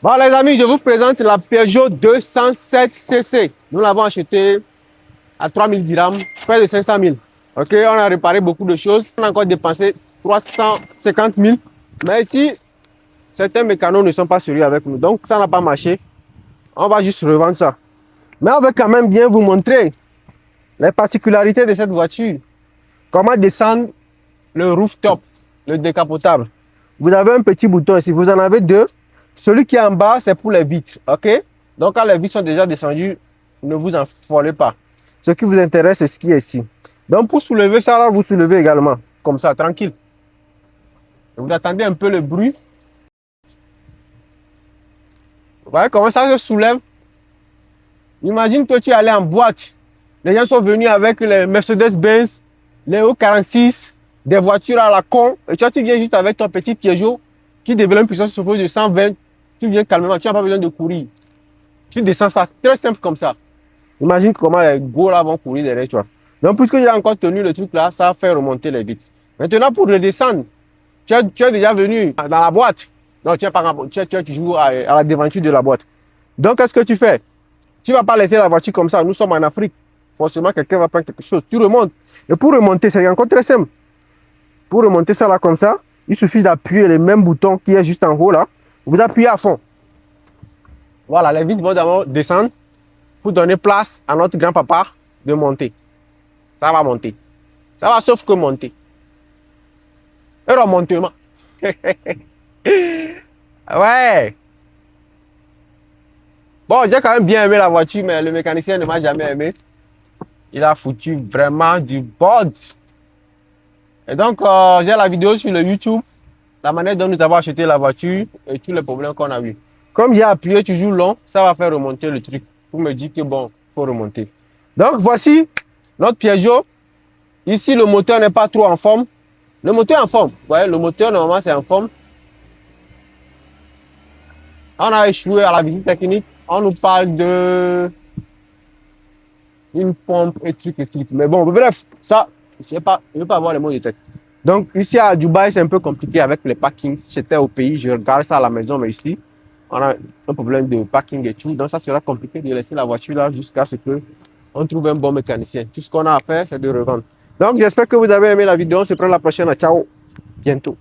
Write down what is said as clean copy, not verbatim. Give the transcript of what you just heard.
Bon les amis, je vous présente la Peugeot 207 CC. Nous l'avons achetée à 3000 dirhams, près de 500 000. Ok, on a réparé beaucoup de choses. On a encore dépensé 350 000. Mais ici, certains mécanos ne sont pas sérieux avec nous. Donc ça n'a pas marché. On va juste revendre ça. Mais on veut quand même bien vous montrer les particularités de cette voiture. Comment descendre le rooftop, le décapotable. Vous avez un petit bouton ici, vous en avez deux. Celui qui est en bas, c'est pour les vitres, ok? Donc, quand les vitres sont déjà descendues, ne vous affolez pas. Ce qui vous intéresse, c'est ce qui est ici. Donc, pour soulever ça, là, vous soulevez également, comme ça, tranquille. Vous attendez un peu le bruit. Vous voyez comment ça se soulève? Imagine que tu es allé en boîte. Les gens sont venus avec les Mercedes-Benz, les E46, des voitures à la con. Et toi, tu viens juste avec ton petit Peugeot qui développe une puissance de 120. Tu viens calmement, tu n'as pas besoin de courir. Tu descends ça, très simple comme ça. Imagine comment les gros là vont courir derrière toi. Donc, puisque j'ai encore tenu le truc là, ça fait remonter les vitres. Maintenant, pour redescendre, tu es déjà venu dans la boîte. Non, tu es toujours à la devanture de la boîte. Donc, qu'est-ce que tu fais? Tu ne vas pas laisser la voiture comme ça. Nous sommes en Afrique. Forcément, quelqu'un va prendre quelque chose. Tu remontes. Et pour remonter, c'est encore très simple. Pour remonter ça là comme ça, il suffit d'appuyer le même bouton qui est juste en haut là. Vous appuyez à fond. Voilà, les vitres vont d'abord descendre pour donner place à notre grand-papa de monter. Ça va monter. Ça va sauf que monter. Et remontement. Ouais. Bon, j'ai quand même bien aimé la voiture, mais le mécanicien ne m'a jamais aimé. Il a foutu vraiment du bord. Et donc, j'ai la vidéo sur le YouTube, la manière dont nous avons acheté la voiture et tous les problèmes qu'on a eu. Comme j'ai appuyé toujours long, ça va faire remonter le truc pour me dire que bon, il faut remonter. Donc, voici notre Peugeot. Ici, le moteur n'est pas trop en forme. Le moteur est en forme. Vous voyez, le moteur, normalement, c'est en forme. On a échoué à la visite technique. On nous parle de une pompe et truc et truc. Mais bon, bref, ça, je ne veux pas avoir les mots de tête. Donc, ici à Dubaï, c'est un peu compliqué avec les parkings. Si j'étais au pays, je regarde ça à la maison, mais ici, on a un problème de parking et tout. Donc, ça sera compliqué de laisser la voiture là jusqu'à ce qu'on trouve un bon mécanicien. Tout ce qu'on a à faire, c'est de revendre. Donc, j'espère que vous avez aimé la vidéo. On se prend la prochaine. Ciao, bientôt.